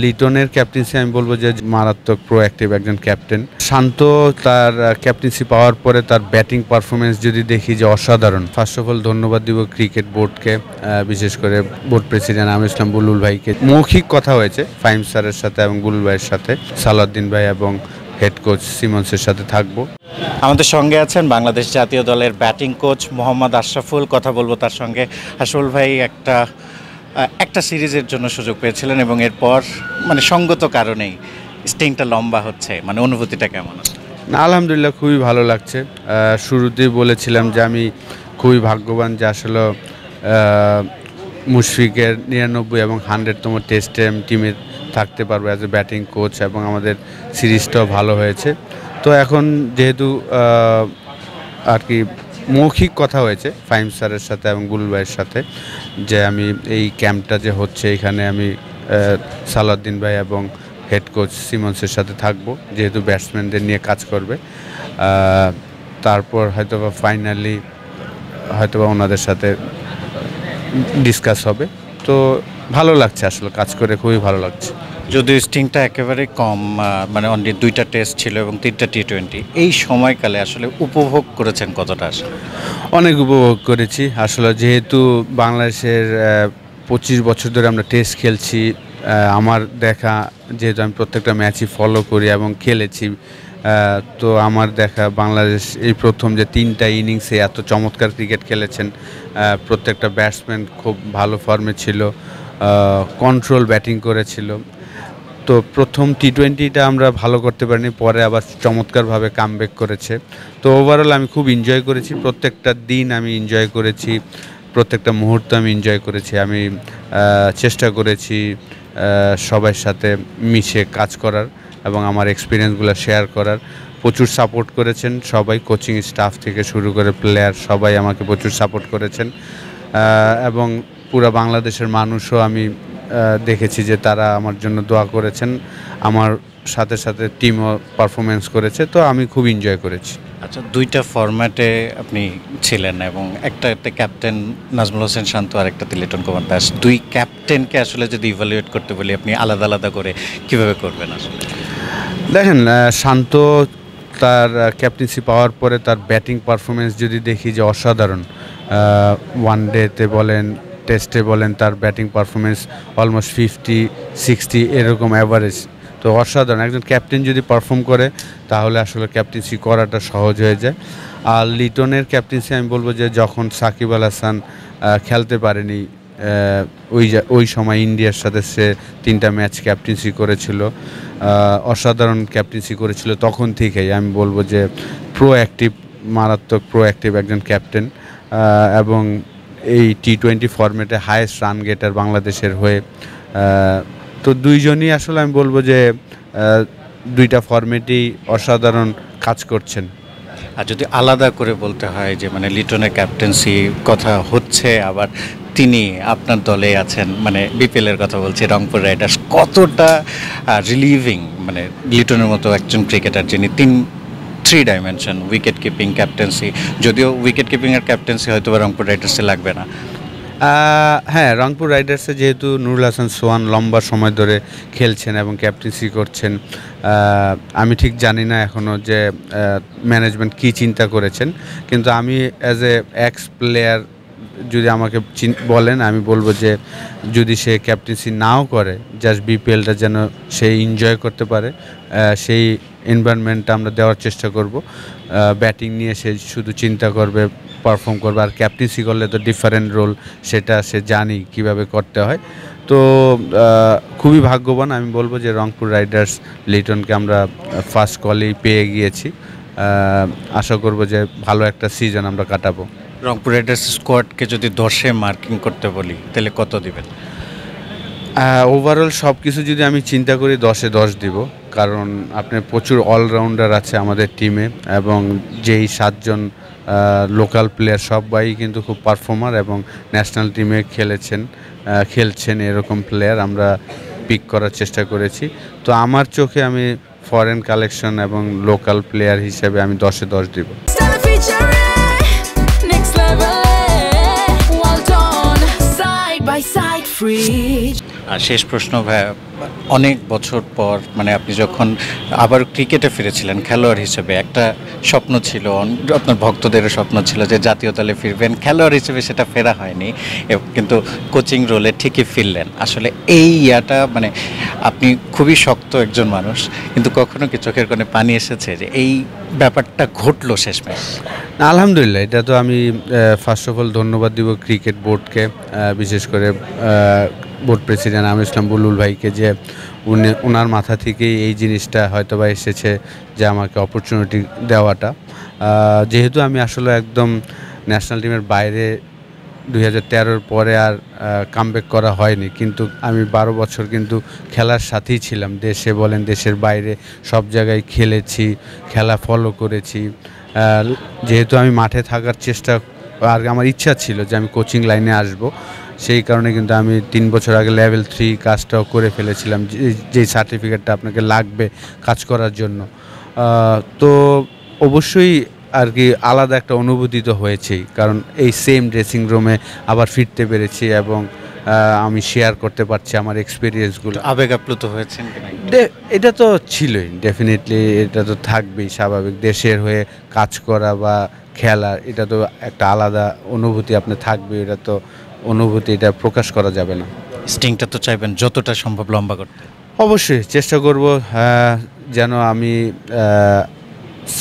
লিটনের ক্যাপ্টেন্সি আমি বলবো যে মারাত্মক প্রোঅ্যাক্টিভ একজন ক্যাপ্টেন। শান্ত তার ক্যাপ্টেন্সি পাওয়ার পরে তার ব্যাটিং পারফরমেন্স যদি দেখি যে অসাধারণ। ফার্স্ট অফ অল ধন্যবাদ দিব ক্রিকেট বোর্ডকে, বিশেষ করে বোর্ড প্রেসিডেন্ট আমির ইসলাম বুলবুল ভাইকে। মৌখিক কথা হয়েছে ফাহিম স্যারের সাথে এবং বুলবুল ভাইয়ের সাথে, সালাউদ্দিন ভাই এবং হেড কোচ সিমন্সের সাথে থাকবো। আমাদের সঙ্গে আছেন বাংলাদেশ জাতীয় দলের ব্যাটিং কোচ মোহাম্মদ আশরাফুল। কথা বলবো তার সঙ্গে। আশরাফুল ভাই একটা সিরিজের জন্য সুযোগ পেয়েছিলেন এবং এরপর সঙ্গত কারণেই স্টিংটা লম্বা হচ্ছে, অনুভূতিটা কেমন? আলহামদুলিল্লাহ খুবই ভালো লাগছে। শুরুতেই বলেছিলাম যে আমি খুবই ভাগ্যবান যে আসলে মুশফিকের 99 এবং 100তম টেস্টে আমি টিমে থাকতে পারবো অ্যাজ এ ব্যাটিং কোচ, এবং আমাদের সিরিজটাও ভালো হয়েছে। তো এখন যেহেতু আর কি মৌখিক কথা হয়েছে ফাহিম স্যারের সাথে এবং বুলবুল ভাইয়ের সাথে যে আমি এই ক্যাম্পটা যে হচ্ছে এখানে আমি সালাউদ্দিন ভাই এবং হেড কোচ সিমন্সের সাথে থাকবো, যেহেতু ব্যাটসম্যানদের নিয়ে কাজ করবে। তারপর হয়তোবা ফাইনালি হয়তোবা ওনাদের সাথে ডিসকাস হবে। তো ভালো লাগছে, আসলে কাজ করে খুবই ভালো লাগছে। যদিও স্টিংটা একেবারে কম, অনলি 2টা টেস্ট ছিল এবং 3টা টি-20, এই সময়কালে আসলে উপভোগ করেছেন কতটা? অনেক উপভোগ করেছি আসলে, যেহেতু বাংলাদেশের 25 বছর ধরে আমরা টেস্ট খেলছি। আমার দেখা, যেহেতু আমি প্রত্যেকটা ম্যাচই ফলো করি এবং খেলেছি, তো আমার দেখা বাংলাদেশ এই প্রথম যে 3টা ইনিংসে এত চমৎকার ক্রিকেট খেলেছেন। প্রত্যেকটা ব্যাটসম্যান খুব ভালো ফর্মে ছিল, কন্ট্রোল ব্যাটিং করেছিল। তো প্রথম টি-20টা আমরা ভালো করতে পারিনি, পরে আবার চমৎকারভাবে কামব্যাক করেছে। তো ওভারঅল আমি খুব এনজয় করেছি, প্রত্যেকটা দিন আমি এনজয় করেছি, প্রত্যেকটা মুহূর্ত আমি এনজয় করেছি। আমি চেষ্টা করেছি সবার সাথে মিশে কাজ করার এবং আমার এক্সপিরিয়েন্সগুলো শেয়ার করার। প্রচুর সাপোর্ট করেছেন সবাই, কোচিং স্টাফ থেকে শুরু করে প্লেয়ার সবাই আমাকে প্রচুর সাপোর্ট করেছেন, এবং পুরো বাংলাদেশের মানুষও আমি দেখেছি যে তারা আমার জন্য দোয়া করেছেন। আমার সাথে সাথে টিমও পারফরমেন্স করেছে, তো আমি খুব এনজয় করেছি। আচ্ছা, 2টা ফরম্যাটে আপনি ছিলেন এবং একটাতে ক্যাপ্টেন নাজমুল হোসেন শান্ত আর একটাতে লিটন কুমার দাস। 2 ক্যাপ্টেনকে আসলে যদি ইভ্যালুয়েট করতে বলি, আপনি আলাদা আলাদা করে কিভাবে করবেন? আসলে দেখেন, শান্ত তার ক্যাপ্টেন্সি পাওয়ার পরে তার ব্যাটিং পারফরমেন্স যদি দেখি যে অসাধারণ। ওয়ানডেতে বলেন, টেস্টে বলেন, তার ব্যাটিং পারফরমেন্স অলমোস্ট 50-60 এরকম অ্যাভারেজ। তো অসাধারণ একজন ক্যাপ্টেন যদি পারফর্ম করে তাহলে আসলে ক্যাপ্টেন্সি করাটা সহজ হয়ে যায়। আর লিটনের ক্যাপ্টেন্সি আমি বলবো যে যখন সাকিব আল হাসান খেলতে পারেনি, ওই সময় ইন্ডিয়ার সাথে সে 3টা ম্যাচ ক্যাপ্টেন্সি করেছিল, অসাধারণ ক্যাপ্টেন্সি করেছিল। তখন থেকেই আমি বলবো যে প্রোঅ্যাক্টিভ, মারাত্মক প্রোঅ্যাক্টিভ একজন ক্যাপ্টেন, এবং এই টি-20 ফরম্যাটে হায়েস্ট রান গেটার বাংলাদেশের হয়ে। তো দুইজনই আসলে আমি বলবো যে 2টা ফরম্যাটেই অসাধারণ কাজ করছেন। আর যদি আলাদা করে বলতে হয় যে লিটনের ক্যাপ্টেন্সি কথা হচ্ছে, আবার তিনি আপনার দলে আছেন, বিপিএলের কথা বলছি, রংপুর রাইডার্স, কতটা রিলিভিং লিটনের মতো একজন ক্রিকেটার যিনি 3 ডাইমেনশন, উইকেট কিপিং, ক্যাপ্টেন্সি। যদিও উইকেট কিপিং আর ক্যাপ্টেন্সি হয়তো রংপুর রাইডার্সে লাগবে না। হ্যাঁ, রংপুর রাইডার্সে যেহেতু নুরুল হাসান সোহান লম্বা সময় ধরে খেলছেন এবং ক্যাপ্টেন্সি করছেন, আমি ঠিক জানি না এখনও যে ম্যানেজমেন্ট কী চিন্তা করেছেন, কিন্তু আমি অ্যাজ এ এক্স প্লেয়ার যদি আমাকে বলেন, আমি বলবো যে যদি সে ক্যাপ্টেন্সি নাও করে, জাস্ট বিপিএলটা যেন সে এনজয় করতে পারে, সেই এনভায়রনমেন্টটা আমরা দেওয়ার চেষ্টা করব। ব্যাটিং নিয়ে সে শুধু চিন্তা করবে, পারফর্ম করবে, আর ক্যাপ্টেন্সি করলে তো ডিফারেন্ট রোল, সেটা সে জানি কিভাবে করতে হয়। তো খুবই ভাগ্যবান আমি বলবো যে রংপুর রাইডার্স লিটনকে আমরা ফার্স্ট কলেই পেয়ে গিয়েছি। আশা করব যে ভালো একটা সিজন আমরা কাটাবো। রংপুর রাইডার্স স্কোয়াডকে যদি 10-এ মার্কিং করতে বলি তাহলে কত দিবেন? ওভারঅল সব কিছু যদি আমি চিন্তা করি 10-এ 10 দিব, কারণ আপনার প্রচুর অলরাউন্ডার আছে আমাদের টিমে, এবং যেই 7 জন লোকাল প্লেয়ার সবাই কিন্তু খুব পারফর্মার এবং ন্যাশনাল টিমে খেলছেন এরকম প্লেয়ার আমরা পিক করার চেষ্টা করেছি। তো আমার চোখে আমি ফরেন কালেকশন এবং লোকাল প্লেয়ার হিসেবে আমি 10-এ 10 দিব। Well done, side by side, free. আর শেষ প্রশ্ন ভাইয়া, অনেক বছর পর মানে আপনি যখন আবার ক্রিকেটে ফিরেছিলেন খেলোয়াড় হিসেবে, একটা স্বপ্ন ছিল, আপনার ভক্তদেরও স্বপ্ন ছিল যে জাতীয় দলে ফিরবেন, খেলোয়াড় হিসেবে সেটা ফেরা হয়নি, কিন্তু কোচিং রোলে ঠিকই ফিরলেন। আসলে এই ইয়াটা মানে আপনি খুবই শক্ত একজন মানুষ, কিন্তু কখনো কি চোখের কোণে পানি এসেছে যে এই ব্যাপারটা ঘটলো শেষমেশ? না, আলহামদুলিল্লাহ, এটা তো আমি ফার্স্ট অফ অল ধন্যবাদ দিব ক্রিকেট বোর্ডকে, বিশেষ করে বোর্ড প্রেসিডেন্ট আমির ইসলাম বুলবুল ভাইকে, যে ওনার মাথা থেকেই এই জিনিসটা হয়তোবা এসেছে যে আমাকে অপরচুনিটি দেওয়াটা। যেহেতু আমি আসলে একদম ন্যাশনাল টিমের বাইরে 2013-র পরে আর কামব্যাক করা হয়নি, কিন্তু আমি 12 বছর কিন্তু খেলার সাথেই ছিলাম, দেশে বলেন দেশের বাইরে সব জায়গায় খেলেছি, খেলা ফলো করেছি। যেহেতু আমি মাঠে থাকার চেষ্টা, আর আমার ইচ্ছা ছিল যে আমি কোচিং লাইনে আসব, সেই কারণে কিন্তু আমি 3 বছর আগে লেভেল 3 কাজটাও করে ফেলেছিলাম, যেই সার্টিফিকেটটা আপনাকে লাগবে কাজ করার জন্য। তো অবশ্যই আর কি আলাদা একটা অনুভূতি তো হয়েছেই, কারণ এই সেম ড্রেসিং রুমে আবার ফিরতে পেরেছি এবং আমি শেয়ার করতে পারছি আমার এক্সপিরিয়েন্সগুলো। আবেগ আপ্লুত হয়েছেন কিনা? এটা তো ছিলই, ডেফিনেটলি এটা তো থাকবেই, স্বাভাবিক। দেশের হয়ে কাজ করা বা খেলা, এটা তো একটা আলাদা অনুভূতি আপনার থাকবে, এটা তো অনুভূতি, এটা প্রকাশ করা যাবে না। স্টিংটা তো চাইবেন যতটা সম্ভব লম্বা করতে। অবশ্যই চেষ্টা করব যেন আমি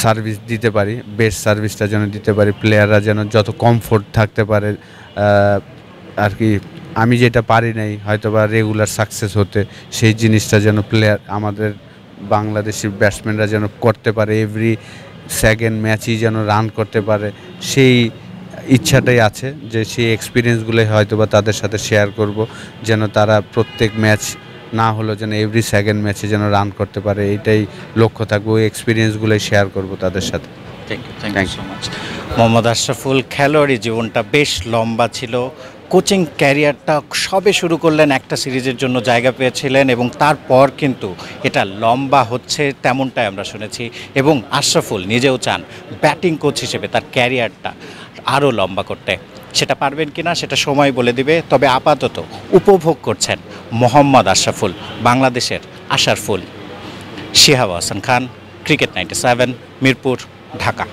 সার্ভিস দিতে পারি, বেস্ট সার্ভিসটা যেন দিতে পারি, প্লেয়াররা যেন যত কমফোর্ট থাকতে পারে আর কি। আমি যেটা পারি নাই হয়তোবা রেগুলার সাকসেস হতে, সেই জিনিসটা যেন প্লেয়ার আমাদের বাংলাদেশি ব্যাটসম্যানরা যেন করতে পারে, এভরি সেকেন্ড ম্যাচই যেন রান করতে পারে, সেই ইচ্ছাটাই আছে, যে সেই এক্সপিরিয়েন্সগুলোই হয়তোবা তাদের সাথে শেয়ার করব, যেন তারা প্রত্যেক ম্যাচ না হলেও যেন এভরি সেকেন্ড ম্যাচে যেন রান করতে পারে, এইটাই লক্ষ্য থাকবে। ওই এক্সপিরিয়েন্সগুলোই শেয়ার করব তাদের সাথে। Thank you so much. Mohammad Ashraful খেলোয়াড়ি জীবনটা বেশ লম্বা ছিল, কোচিং ক্যারিয়ারটা সবে শুরু করলেন, একটা সিরিজের জন্য জায়গা পেয়েছিলেন এবং তারপর কিন্তু এটা লম্বা হচ্ছে তেমনটাই আমরা শুনেছি, এবং আশরাফুল নিজেও চান ব্যাটিং কোচ হিসেবে তার ক্যারিয়ারটা আরও লম্বা করতে। সেটা পারবেন কিনা সেটা সময় বলে দিবে, তবে আপাতত উপভোগ করছেন মোহাম্মদ আশরাফুল, বাংলাদেশের আশার ফুল। শিহাব হাসান খান, ক্রিকেট 97, মিরপুর, ঢাকা।